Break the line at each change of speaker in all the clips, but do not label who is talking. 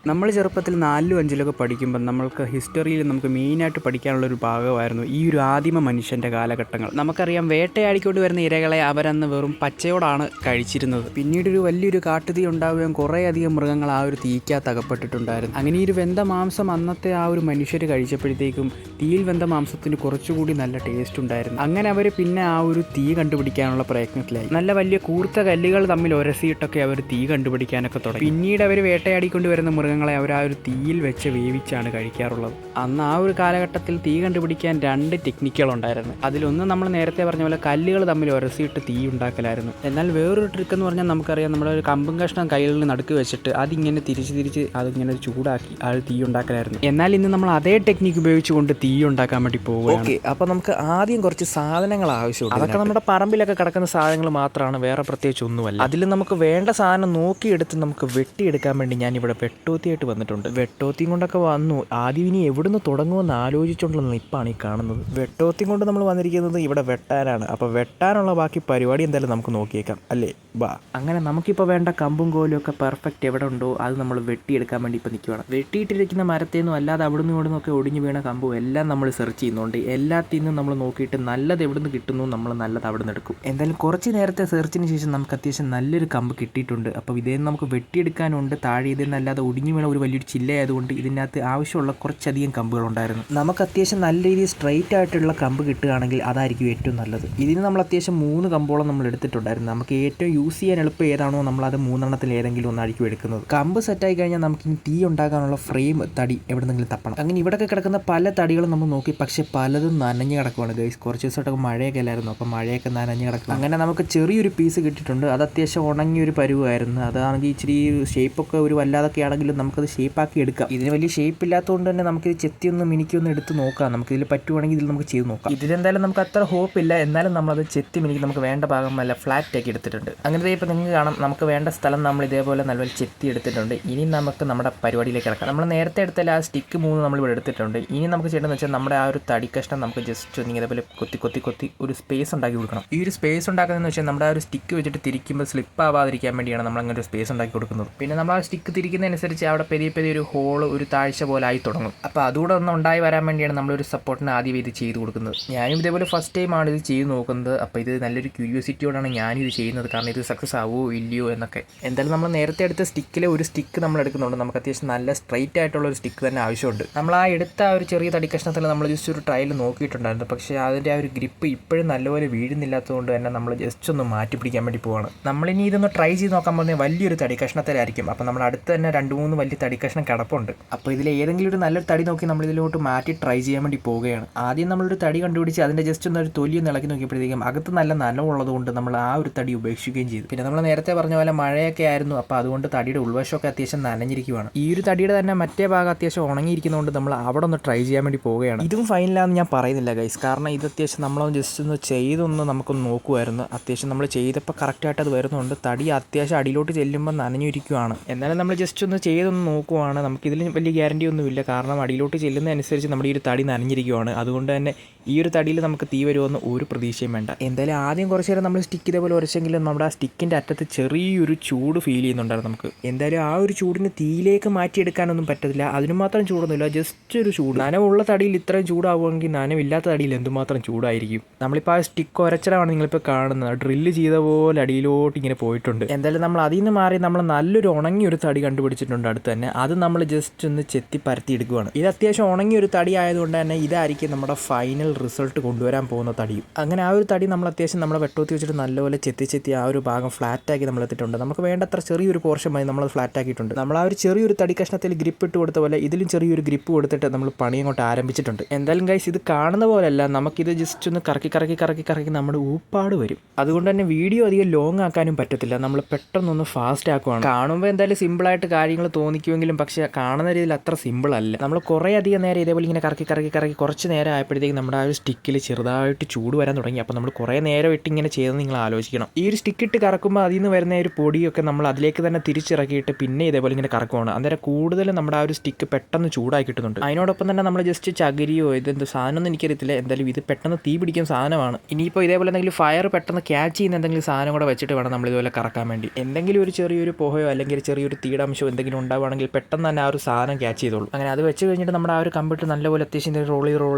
നമ്മൾ ചെറുപ്പത്തിൽ 4ലും 5ലൊക്കെ പഠിക്കുമ്പോൾ നമ്മൾക്ക് ഹിസ്റ്ററിയിൽ നമുക്ക് മെയിനായിട്ട് പഠിക്കാനുള്ളൊരു ഭാഗമായിരുന്നു ഈ ഒരു ആദിമ മനുഷ്യൻ്റെ കാലഘട്ടങ്ങൾ. നമുക്കറിയാം, വേട്ടയാടിക്കൊണ്ട് വരുന്ന ഇരകളെ അവരന്ന് വെറും പച്ചയോടാണ് കഴിച്ചിരുന്നത്. പിന്നീടൊരു വലിയൊരു കാട്ടുതീ ഉണ്ടാവുകയും കുറേയധികം മൃഗങ്ങൾ ആ ഒരു തീക്കകത്ത് അകപ്പെട്ടിട്ടുണ്ടായിരുന്നു. അങ്ങനെ ഈ ഒരു വെന്ത മാംസം അന്നത്തെ ആ ഒരു മനുഷ്യർ കഴിച്ചപ്പോഴത്തേക്കും തീയിൽ വെന്ത മാംസത്തിന് കുറച്ചുകൂടി നല്ല ടേസ്റ്റ് ഉണ്ടായിരുന്നു. അങ്ങനെ അവർ പിന്നെ ആ ഒരു തീ കണ്ടുപിടിക്കാനുള്ള പ്രയത്നത്തിലായി. നല്ല വലിയ കൂർത്ത കല്ലുകൾ തമ്മിൽ ഉരസിയിട്ടൊക്കെ അവർ തീ കണ്ടുപിടിക്കാനൊക്കെ തുടങ്ങി. പിന്നീട് അവർ വേട്ടയാടിക്കൊണ്ട് വരുന്ന മൃഗങ്ങളെ അവർ ആ ഒരു തീയിൽ വെച്ച് വേവിച്ചാണ് കഴിക്കാറുള്ളത്. അന്ന് ആ ഒരു കാലഘട്ടത്തിൽ തീ കണ്ടുപിടിക്കാൻ 2 ടെക്നിക്കുകളുണ്ടായിരുന്നു. അതിലൊന്ന് നമ്മൾ നേരത്തെ പറഞ്ഞ പോലെ കല്ലുകൾ തമ്മിൽ ഉരസിയിട്ട് തീ ഉണ്ടാക്കലായിരുന്നു. എന്നാൽ വേറൊരു ട്രിക്ക് എന്ന് പറഞ്ഞാൽ നമുക്കറിയാം, നമ്മളൊരു കമ്പും കഷ്ണം കയ്യിൽ നിന്ന് നടുക്ക് വെച്ചിട്ട് അതിങ്ങനെ തിരിച്ച് അതിങ്ങനെ ചൂടാക്കി ആ ഒരു തീ ഉണ്ടാക്കലായിരുന്നു. എന്നാൽ ഇന്ന് നമ്മൾ അതേ ടെക്നിക്ക് ഉപയോഗിച്ചുകൊണ്ട് തീ ഉണ്ടാക്കാൻ വേണ്ടി പോവുകയാണ്.
ഓക്കെ, അപ്പോൾ നമുക്ക് ആദ്യം കുറച്ച് സാധനങ്ങൾ ആവശ്യമുണ്ട്.
അതൊക്കെ നമ്മുടെ പറമ്പിലൊക്കെ കിടക്കുന്ന സാധനങ്ങൾ മാത്രമാണ്, വേറെ പ്രത്യേകിച്ച് ഒന്നുമല്ല.
അതിൽ നമുക്ക് വേണ്ട സാധനം നോക്കിയെടുത്ത് നമുക്ക് വെട്ടിയെടുക്കാൻ വേണ്ടി ഞാനിവിടെ വെട്ടോത്തിയായിട്ട് വന്നിട്ടുണ്ട്. വെട്ടോത്തിയും കൊണ്ടൊക്കെ വന്നു. ആദ്യം ഇനി എവിടുന്ന് തുടങ്ങുമെന്ന് ആലോചിച്ചുകൊണ്ടുള്ള നിപ്പാണ് ഈ കാണുന്നത്. വെട്ടോത്തിയും കൊണ്ട് നമ്മൾ വന്നിരിക്കുന്നത് ഇവിടെ വെട്ടാനാണ്. അപ്പോൾ വെട്ടാനുള്ള ബാക്കി പരിപാടി എന്തായാലും നമുക്ക് നോക്കിയേക്കാം അല്ലേ? ബാ. അങ്ങനെ നമുക്കിപ്പോൾ വേണ്ട കമ്പും കോലും ഒക്കെ പെർഫെക്റ്റ് എവിടെ ഉണ്ടോ അത് നമ്മൾ വെട്ടിയെടുക്കാൻ വേണ്ടി ഇപ്പോൾ നിൽക്കുകയാണ്. വെട്ടിയിട്ടിരിക്കുന്ന മരത്തേന്നും അല്ലാതെ അവിടുന്ന് ഇവിടുന്നൊക്കെ ഒടിഞ്ഞു വീണ കമ്പും എല്ലാം നമ്മൾ സെർച്ച് ചെയ്യുന്നുണ്ട്. എല്ലാത്തിൽ നിന്നും നമ്മൾ നോക്കിയിട്ട് നല്ലത് എവിടുന്ന് കിട്ടുന്നു നമ്മൾ നല്ലത് അവിടെ നിന്ന് എടുക്കും. എന്തായാലും കുറച്ച് നേരത്തെ സെർച്ചിന് ശേഷം നമുക്ക് അത്യാവശ്യം നല്ലൊരു കമ്പ് കിട്ടിയിട്ടുണ്ട്. അപ്പോൾ ഇതേ നമുക്ക് വെട്ടിയെടുക്കാനുണ്ട്. താഴെ ഇതെന്നല്ലാതെ ഒടിഞ്ഞു വീണ ഒരു വലിയൊരു ചില്ലയായതുകൊണ്ട് ഇതിനകത്ത് ആവശ്യമുള്ള കുറച്ചധികം കമ്പുകളുണ്ടായിരുന്നു. നമുക്ക് അത്യാവശ്യം നല്ല രീതിയിൽ സ്ട്രൈറ്റ് ആയിട്ടുള്ള കമ്പ് കിട്ടുകയാണെങ്കിൽ അതായിരിക്കും ഏറ്റവും നല്ലത്. ഇതിന് നമ്മൾ അത്യാവശ്യം 3 കമ്പോളം നമ്മൾ എടുത്തിട്ടുണ്ടായിരുന്നു. നമുക്ക് ഏറ്റവും യൂസ് ചെയ്യാൻ എളുപ്പം ഏതാണോ നമ്മളത് 3 ഏതെങ്കിലും ഒന്നായിരിക്കും എടുക്കുന്നത്. കമ്പ് സെറ്റായി കഴിഞ്ഞാൽ നമുക്കിനി തീ ഉണ്ടാക്കാനുള്ള ഫ്രെയിം തടി എവിടെന്നെങ്കിലും തപ്പണം. അങ്ങനെ ഇവിടെയൊക്കെ കിടക്കുന്ന പല തടികളും നമ്മൾ നോക്കി, പക്ഷേ പലതും നനഞ്ഞ് കിടക്കുവാണ് ഗൈസ്. കുറച്ച് ദിവസമായിട്ടൊക്കെ മഴയൊക്കെ അല്ലായിരുന്നു, അപ്പോൾ മഴയൊക്കെ നനഞ്ഞ് കിടക്കും. അങ്ങനെ നമുക്ക് ചെറിയൊരു പീസ് കിട്ടിയിട്ടുണ്ട്. അത് അത്യാവശ്യം ഉണങ്ങിയൊരു പരുവായിരുന്നു. അതാണെങ്കിൽ ഇച്ചിരി ഷേപ്പൊക്കെ ഒരു വല്ലാതൊക്കെ ആണെങ്കിലും നമുക്കത് ഷേപ്പാക്കി എടുക്കാം. ഇതിന് വലിയ ഷേപ്പ് ഇല്ലാത്തതുകൊണ്ട് തന്നെ നമുക്കിത് ചെത്തിയൊന്നും മിനിക്കൊന്നും എടുത്ത് നോക്കാം. നമുക്കിതിൽ പറ്റുവാണെങ്കിൽ ഇതിൽ നമുക്ക് ചെയ്ത് നോക്കാം. ഇതിലെന്തായാലും നമുക്ക് അത്ര ഹോപ്പില്ല, എന്നാലും നമ്മളത് ചെത്തി മിനിക്ക് നമുക്ക് വേണ്ട ഭാഗം നല്ല ഫ്ലാറ്റ് ആക്കി എടുത്തിട്ടുണ്ട്. അങ്ങനെ ഇപ്പോൾ നിങ്ങൾക്ക് കാണാം, നമുക്ക് വേണ്ട സ്ഥലം നമ്മൾ ഇതേപോലെ നല്ല ചെത്തി എടുത്തിട്ടുണ്ട്. ഇനി നമുക്ക് നമ്മുടെ പരിപാടിയിലേക്ക് കിടക്കാം. നമ്മൾ നേരത്തെ എടുത്താൽ ആ സ്റ്റിക്ക് 3 നമ്മളിവിടെ എടുത്തിട്ടുണ്ട്. ഇനി നമുക്ക് ചെയ്യേണ്ടതെന്ന് വെച്ചാൽ നമ്മുടെ ആ ഒരു തടി കഷ്ണം നമുക്ക് ജസ്റ്റ് ഒന്ന് ഇതേപോലെ കൊത്തി ഒരു സ്പേസ് ഉണ്ടാക്കി കൊടുക്കണം. ഈ ഒരു സ്പേസ് ഉണ്ടാക്കുന്നതെന്ന് വെച്ചാൽ നമ്മുടെ ആ ഒരു സ്റ്റിക്ക് വെച്ചിട്ട് തിരിക്കുമ്പോൾ സ്ലിപ്പ് ആവാതിരിക്കാൻ വേണ്ടിയാണ് നമ്മൾ അങ്ങനെ ഒരു സ്പേസ് ഉണ്ടാക്കി കൊടുക്കുന്നത്. പിന്നെ നമ്മൾ ആ സ്റ്റിക്ക് തിരിക്കുന്നതനുസരിച്ച് അവിടെ പെരിയ ഒരു ഹോള്, ഒരു താഴ്ച പോലെ ആയി തുടങ്ങും. അപ്പോൾ അതുകൂടെ ഒന്ന് ഉണ്ടായി വരാൻ വേണ്ടിയാണ് നമ്മളൊരു സപ്പോർട്ടിന് ആദ്യം ഇത് ചെയ്ത് കൊടുക്കുന്നത്. ഞാനും ഇതേപോലെ ഫസ്റ്റ് ടൈമാണ് ഇത് ചെയ്ത് നോക്കുന്നത്. അപ്പോൾ ഇത് നല്ലൊരു ക്യൂരിയോസിറ്റിയോടാണ് ഞാനിത് ചെയ്യുന്നത്, കാരണം ഇത് സക്സസ് ആവുമോ ഇല്ലയോ എന്നൊക്കെ. എന്തായാലും നമ്മൾ നേരത്തെ എടുത്ത സ്റ്റിക്കിലെ ഒരു സ്റ്റിക്ക് നമ്മൾ എടുക്കുന്നുണ്ട്. നമുക്ക് അത്യാവശ്യം നല്ല സ്ട്രൈറ്റ് ആയിട്ടുള്ള ഒരു സ്റ്റിക്ക് തന്നെ ആവശ്യമുണ്ട്. നമ്മൾ ആ എടുത്ത ആ ഒരു ചെറിയ തടി കഷ്ണത്തിൽ നമ്മൾ ജസ്റ്റ് ഒരു ട്രയൽ നോക്കിയിട്ടുണ്ടായിരുന്നു. പക്ഷേ അതിൻ്റെ ആ ഒരു ഗ്രിപ്പ് ഇപ്പോഴും നല്ലപോലെ വീഴുന്നില്ലാത്തതുകൊണ്ട് തന്നെ നമ്മൾ ജസ്റ്റ് ഒന്ന് മാറ്റി പിടിക്കാൻ വേണ്ടി പോവാണ്. നമ്മളിനി ഇതൊന്ന് ട്രൈ ചെയ്ത് നോക്കാൻ പോകുന്നത് വലിയൊരു തടി കഷ്ണത്തിലായിരിക്കും. അപ്പോൾ നമ്മുടെ അടുത്ത് തന്നെ 2-3 വലിയ തടി കഷ്ണം കിടപ്പുണ്ട്. അപ്പോൾ ഇതിൽ ഏതെങ്കിലും ഒരു നല്ലൊരു തടി നോക്കി നമ്മൾ ഇതിലോട്ട് മാറ്റി ട്രൈ ചെയ്യാൻ വേണ്ടി പോവുകയാണ്. ആദ്യം നമ്മളൊരു തടി കണ്ടുപിടിച്ച് അതിൻ്റെ ജസ്റ്റ് ഒന്ന് ഒരു തൊലി ഒന്ന് ഇളക്കി നോക്കിയപ്പോഴത്തേക്കും അകത്ത് നല്ല നനവുള്ളത് കൊണ്ട് നമ്മൾ ആ ഒരു തടി ഉപേക്ഷിക്കുകയും ചെയ്തു. പിന്നെ നമ്മൾ നേരത്തെ പറഞ്ഞ പോലെ മഴയൊക്കെ ആയിരുന്നു. അപ്പോൾ അതുകൊണ്ട് തടിയുടെ ഉൾവശമൊക്കെ അത്യാവശ്യം നനഞ്ഞിരിക്കുകയാണ്. ഈ ഒരു തടിയുടെ തന്നെ മറ്റേ ഭാഗം അത്യാവശ്യം ഉണങ്ങിയിരിക്കുന്നതുകൊണ്ട് നമ്മൾ അവിടെ ഒന്ന് ട്രൈ ചെയ്യാൻ വേണ്ടി പോവുകയാണ്. ഇതും ഫൈനലാണെന്ന് ഞാൻ പറയുന്നില്ല ഗൈസ്, കാരണം ഇത് അത്യാവശ്യം നമ്മളൊന്ന് ജസ്റ്റ് ഒന്ന് ചെയ്തൊന്ന് നമുക്കൊന്ന് നോക്കുമായിരുന്നു. അത്യാവശ്യം നമ്മൾ ചെയ്തപ്പോൾ കറക്റ്റായിട്ട് അത് വരുന്നുണ്ട്. തടി അത്യാവശ്യം അടിയിലോട്ട് ചെല്ലുമ്പോൾ നനഞ്ഞിരിക്കുകയാണ്. എന്നാലും നമ്മൾ ജസ്റ്റ് ഒന്ന് ചെയ്തൊന്ന് നോക്കുവാണ്. നമുക്കിതിൽ വലിയ ഗ്യാരണ്ടി ഒന്നുമില്ല, കാരണം അടിയിലോട്ട് ചെല്ലുന്നതനുസരിച്ച് നമ്മുടെ ഈ ഒരു തടി നനഞ്ഞിരിക്കുകയാണ്. അതുകൊണ്ട് തന്നെ ഈ ഒരു തടിയിൽ നമുക്ക് തീ വരുമെന്ന് ഒരു പ്രതീക്ഷയും വേണ്ട. എന്തായാലും ആദ്യം കുറച്ച് നേരം നമ്മൾ സ്റ്റിക്ക് ഇതേപോലെ ഉരച്ചെങ്കിലും നമ്മുടെ ആ സ്റ്റിക്കിൻ്റെ അറ്റത്ത് ചെറിയൊരു ചൂട് ഫീൽ ചെയ്യുന്നുണ്ടായിരുന്നു നമുക്ക്. എന്തായാലും ആ ഒരു ചൂടിന് തീയിലേക്ക് മാറ്റിയെടുക്കാനൊന്നും പറ്റത്തില്ല. അതിന് മാത്രം ചൂടൊന്നുമില്ല, ജസ്റ്റ് ഒരു ചൂട്. നനവുള്ള തടിയിൽ ഇത്രയും ചൂടാവുമെങ്കിൽ നനവില്ലാത്ത തടിയിൽ എന്തുമാത്രം ചൂടായിരിക്കും. നമ്മളിപ്പോൾ ആ സ്റ്റിക്ക് ഉരച്ചതാണ് നിങ്ങളിപ്പോൾ കാണുന്നത്. ഡ്രില്ല് ചെയ്ത പോലെ അടിയിലോട്ട് ഇങ്ങനെ പോയിട്ടുണ്ട്. എന്തായാലും നമ്മൾ അതിൽ നിന്ന് മാറി നമ്മൾ നല്ലൊരു ഉണങ്ങിയൊരു തടി കണ്ടുപിടിച്ചിട്ടുണ്ട് അടുത്ത് തന്നെ. അത് നമ്മൾ ജസ്റ്റ് ഒന്ന് ചെത്തി പരത്തി എടുക്കുകയാണ്. ഇത് അത്യാവശ്യം ഉണങ്ങിയൊരു തടി ആയതുകൊണ്ട് തന്നെ ഇതായിരിക്കും നമ്മുടെ ഫൈനൽ റിസൾട്ട് കൊണ്ടുവരാൻ പോകുന്ന തടിയും. അങ്ങനെ ആ ഒരു തടി നമ്മൾ അത്യാവശ്യം നമ്മുടെ വെട്ടോത്തി വെച്ചിട്ട് നല്ലപോലെ ചെത്തി ആ ഒരു ഭാഗം ഫ്ലാറ്റാക്കി നമ്മൾ എത്തിയിട്ടുണ്ട്. നമുക്ക് വേണ്ടത്ര ചെറിയൊരു പോർഷൻ മതി നമ്മൾ ഫ്ലാറ്റ് ആക്കിയിട്ടുണ്ട്. നമ്മൾ ആ ഒരു ചെറിയൊരു തടി കഷ്ണത്തിൽ ഗ്രിപ്പ് ഇട്ട് കൊടുത്ത പോലെ ഇതിലും ചെറിയൊരു ഗ്രിപ്പ് കൊടുത്തിട്ട് നമ്മൾ പണി അങ്ങോട്ട് ആരംഭിച്ചിട്ടുണ്ട്. എന്തായാലും ഗൈസ്, ഇത് കാണുന്ന പോലെയല്ല, നമുക്കിത് ജസ്റ്റ് ഒന്ന് കറക്കി നമ്മുടെ ഊപ്പാട് വരും. അതുകൊണ്ട് തന്നെ വീഡിയോ അധികം ലോങ് ആക്കാനും പറ്റത്തില്ല. നമ്മൾ പെട്ടെന്നൊന്ന് ഫാസ്റ്റ് ആക്കുവാണ്. കാണുമ്പോൾ എന്തായാലും സിമ്പിളായിട്ട് കാര്യങ്ങൾ തോന്നിക്കുമെങ്കിലും പക്ഷേ കാണുന്ന രീതിയിൽ അത്ര സിമ്പിൾ അല്ല. നമ്മൾ കുറേ അധികം നേരം ഇതേപോലെ ഇങ്ങനെ കറക്കി കുറച്ച് നേരം ആയപ്പോഴത്തേക്കും നമ്മുടെ ആ ഒരു സ്റ്റിക്കിൽ ചെറുതായിട്ട് ചൂട് വരാൻ തുടങ്ങി. അപ്പോൾ നമ്മൾ കുറേ നേരം ഇട്ട് ഇങ്ങനെ ചെയ്തെന്ന് നിങ്ങൾ ആലോചിക്കണം. ഈ ഒരു സ്റ്റിക്ക് ഇട്ട് കറക്കുമ്പോൾ അതിൽ നിന്ന് വരുന്ന ഒരു പൊടിയൊക്കെ നമ്മൾ അതിലേക്ക് തന്നെ തിരിച്ചിറക്കിയിട്ട് പിന്നെ ഇതേപോലെ ഇങ്ങനെ കറക്കുവാണ്. അന്നേരം കൂടുതൽ നമ്മുടെ ആ ഒരു സ്റ്റിക്ക് പെട്ടെന്ന് ചൂടായി കിട്ടുന്നുണ്ട്. അതിനോടൊപ്പം തന്നെ നമ്മൾ ജസ്റ്റ് ചകിരിയോ ഇതെന്ത് സാധനമൊന്നും എനിക്കറിയത്തില്ല, എന്തായാലും ഇത് പെട്ടെന്ന് തീ പിടിക്കുന്ന സാധനമാണ്. ഇനിയിപ്പോൾ ഇതേപോലെ എന്തെങ്കിലും ഫയർ പെട്ടെന്ന് ക്യാച്ച് ചെയ്യുന്ന എന്തെങ്കിലും സാധനം കൂടെ വെച്ചിട്ട് വേണം നമ്മൾ ഇതുപോലെ കറക്കാൻ വേണ്ടി. എന്തെങ്കിലും ഒരു ചെറിയൊരു പുകയോ അല്ലെങ്കിൽ ചെറിയൊരു തീടാംശമോ എന്തെങ്കിലും ഉണ്ടാവുകയാണെങ്കിൽ പെട്ടെന്ന് തന്നെ ആ ഒരു സാധനം ക്യാച്ച് ചെയ്തോളൂ. അങ്ങനെ അത് വെച്ച് കഴിഞ്ഞിട്ട് നമ്മുടെ ആ ഒരു കമ്പ്യൂട്ടർ നല്ലപോലെ അത്യാവശ്യം റോൾ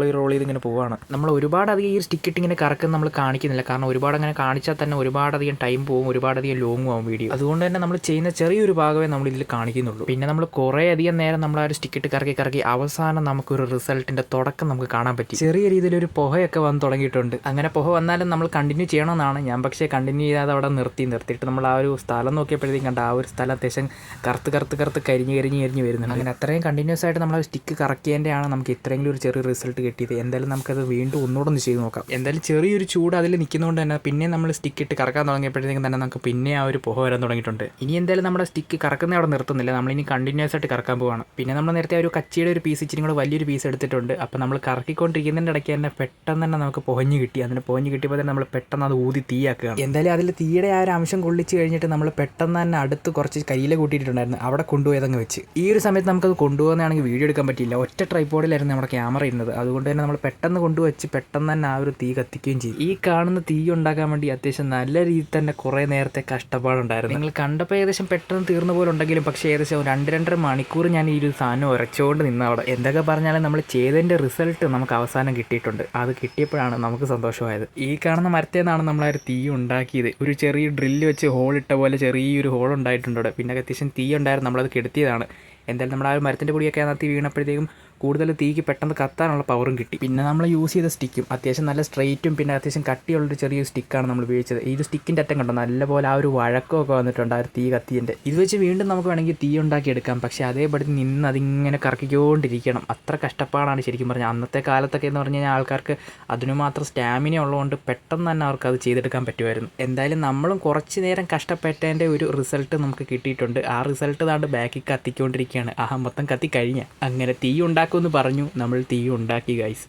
ചെയ്ത് ഇങ്ങനെ പോവുകയാണ്. നമ്മൾ ഒരുപാടധികം ഈ സ്റ്റിക്ക് ഇങ്ങനെ കറക്കുന്ന നമ്മൾ കാണിക്കുന്നില്ല, കാരണം ഒരുപാട് അങ്ങനെ കാണിച്ചാൽ തന്നെ ഒരുപാടധികം ടൈം പോകും, ഒരുപാടധികം ലോങ്ങും ആവും വീഡിയോ. അതുകൊണ്ട് തന്നെ നമ്മൾ ചെയ്യുന്ന ചെറിയൊരു ഭാഗമേ നമ്മൾ ഇതിൽ കാണിക്കുന്നുള്ളൂ. പിന്നെ നമ്മൾ കുറേ അധികം നേരം നമ്മൾ ആ ഒരു സ്റ്റിക്കിട്ട് കറക്കി അവസാനം നമുക്കൊരു റിസൾട്ടിൻ്റെ തുടക്കം നമുക്ക് കാണാൻ പറ്റി. ചെറിയ രീതിയിലൊരു പുകയൊക്കെ വന്ന് തുടങ്ങിയിട്ടുണ്ട്. അങ്ങനെ പുക വന്നാലും നമ്മൾ കണ്ടിന്യൂ ചെയ്യണമെന്നാണ് ഞാൻ, പക്ഷേ കണ്ടിന്യൂ ചെയ്യാതെ അവിടെ നിർത്തിയിട്ട് നമ്മൾ ആ ഒരു സ്ഥലം നോക്കിയപ്പോഴത്തേക്കും കണ്ട ആ ഒരു സ്ഥലം അത്യാവശ്യം കറുത്ത് കരിഞ്ഞ് വരുന്നുണ്ട്. അങ്ങനെ അത്രയും കണ്ടിന്യൂസ് ആയിട്ട് നമ്മൾ സ്റ്റിക്ക് കറക്കിയതിൻ്റെയാണ് നമുക്ക് ഇത്രയെങ്കിലും ഒരു ചെറിയ റിസൾട്ട് കിട്ടിയത്. എന്തായാലും നമുക്കത് വീണ്ടും ഒന്നുകൂടെ ഒന്ന് ചെയ്ത് നോക്കാം. എന്തായാലും ചെറിയൊരു ചൂട് അതിൽ നിൽക്കുന്നതുകൊണ്ട് തന്നെ പിന്നെ നമ്മൾ സ്റ്റിക്ക് ഇട്ട് കറക്കാൻ തുടങ്ങിയപ്പോഴത്തേക്കും തന്നെ നമുക്ക് പിന്നെ ആ ഒരു പുക വരാൻ തുടങ്ങിയിട്ടുണ്ട്. ഇനി എന്തായാലും നമ്മുടെ സ്റ്റിക്ക് കറക്കുന്ന അവിടെ നിർത്തുന്നില്ല, നമ്മളിനി കണ്ടിന്യൂസ് ആയിട്ട് കറക്കാൻ പോവാണ്. പിന്നെ നമ്മൾ നേരത്തെ ഒരു കച്ചിയുടെ ഒരു പീസ് ഇച്ചിരി കൂടെ വലിയൊരു പീസ് എടുത്തിട്ടുണ്ട്. അപ്പോൾ നമ്മൾ കറക്കിക്കൊണ്ടിരിക്കുന്നതിൻ്റെ ഇടയ്ക്ക് തന്നെ പെട്ടെന്ന് തന്നെ നമുക്ക് പൊഹഞ്ഞ് കിട്ടി. അതിന് പൊഹഞ്ഞ് കിട്ടിയപ്പോൾ തന്നെ നമ്മൾ പെട്ടെന്ന് അത് ഊതി തീയാക്കുകയാണ്. എന്തായാലും അതിൽ തീയുടെ ആ ഒരു അംശം കൊള്ളിച്ച് കഴിഞ്ഞിട്ട് നമ്മൾ പെട്ടെന്ന് തന്നെ അടുത്ത് കുറച്ച് കരിയില കൂട്ടിയിട്ടുണ്ടായിരുന്നു, അവിടെ കൊണ്ടുപോയതങ്ങ് വെച്ച്. ഈ ഒരു സമയത്ത് നമുക്കത് കൊണ്ടുപോകുന്നതാണെങ്കിൽ വീഡിയോ എടുക്കാൻ പറ്റിയില്ല, ഒറ്റ ട്രൈപോഡിലായിരുന്നു നമ്മുടെ ക്യാമറ ഇരുന്നത്. അതുകൊണ്ട് തന്നെ നമ്മൾ പെട്ടെന്ന് കൊണ്ടുവച്ച് പെട്ടെന്ന് തന്നെ ആ ഒരു തീ കത്തിക്കുകയും ചെയ്തു. ഈ കാണുന്ന തീ ഉണ്ടാക്കാൻ വേണ്ടി അത്യാവശ്യം നല്ല രീതിയിൽ തന്നെ കുറേ നേരത്തെ കഷ്ടപ്പാടുണ്ടായിരുന്നു. നിങ്ങൾ കണ്ടപ്പോൾ ഏകദേശം പെട്ടെന്ന് തീർന്ന പോലെ ഉണ്ടെങ്കിലും പക്ഷേ ഏകദേശം 2-2.5 മണിക്കൂർ ഞാൻ ഈ ഒരു സാധനം ഉരച്ചുകൊണ്ട് നിന്ന് അവിടെ. എന്തൊക്കെ പറഞ്ഞാലും നമ്മൾ ചെയ്തതിൻ്റെ റിസൾട്ട് നമുക്ക് അവസാനം കിട്ടിയിട്ടുണ്ട്. അത് കിട്ടിയപ്പോഴാണ് നമുക്ക് സന്തോഷമായത്. ഈ കാണുന്ന മരത്തിൽ നിന്നാണ് നമ്മൾ ആ ഒരു തീ ഉണ്ടാക്കിയത്. ഒരു ചെറിയ ഡ്രില്ല് വെച്ച് ഹോളിട്ട പോലെ ചെറിയൊരു ഹോൾ ഉണ്ടായിട്ടുണ്ട് അവിടെ. പിന്നെ അത്യാവശ്യം തീ ഉണ്ടായിരുന്നു, നമ്മളത് കെടുത്തിയതാണ്. എന്തായാലും നമ്മുടെ ആ ഒരു മരത്തിൻ്റെ പൊടിയൊക്കെ അതിനകത്ത് വീണപ്പോഴത്തേക്കും കൂടുതൽ തീക്ക് പെട്ടെന്ന് കത്താനുള്ള പവറും കിട്ടി. പിന്നെ നമ്മൾ യൂസ് ചെയ്ത സ്റ്റിക്കും അത്യാവശ്യം നല്ല സ്ട്രെയിറ്റും പിന്നെ അത്യാവശ്യം കട്ടിയുള്ളൊരു ചെറിയൊരു സ്റ്റിക്കാണ് നമ്മൾ ഉപയോഗിച്ചത്. ഈ സ്റ്റിക്കിൻ്റെ അറ്റം കണ്ടോ നല്ലപോലെ ആ ഒരു വഴക്കമൊക്കെ വന്നിട്ടുണ്ട് ആ ഒരു തീ കത്തിയതിൻ്റെ. ഇത് വെച്ച് വീണ്ടും നമുക്ക് വേണമെങ്കിൽ തീ ഉണ്ടാക്കിയെടുക്കാം, പക്ഷേ അതേപടി നിന്ന് അതിങ്ങനെ കറക്കിക്കൊണ്ടിരിക്കണം. അത്ര കഷ്ടപ്പാടാണ് ശരിക്കും പറഞ്ഞാൽ. അന്നത്തെ കാലത്തൊക്കെ എന്ന് പറഞ്ഞു കഴിഞ്ഞാൽ ആൾക്കാർക്ക് അതിനു മാത്രം സ്റ്റാമിന ഉള്ളതുകൊണ്ട് പെട്ടെന്ന് തന്നെ അവർക്ക് അത് ചെയ്തെടുക്കാൻ പറ്റുമായിരുന്നു. എന്തായാലും നമ്മളും കുറച്ച് നേരം കഷ്ടപ്പെട്ടതിൻ്റെ ഒരു റിസൾട്ട് നമുക്ക് കിട്ടിയിട്ടുണ്ട്. ആ റിസൾട്ട് താണ്ട് ബാക്കിൽ കത്തിക്കൊണ്ടിരിക്കുകയാണ്. മൊത്തം കത്തി കഴിഞ്ഞ അങ്ങനെ തീ ഉണ്ടാക്കുമെന്ന് പറഞ്ഞു, നമ്മൾ തീ ഉണ്ടാക്കി ഗൈസ്.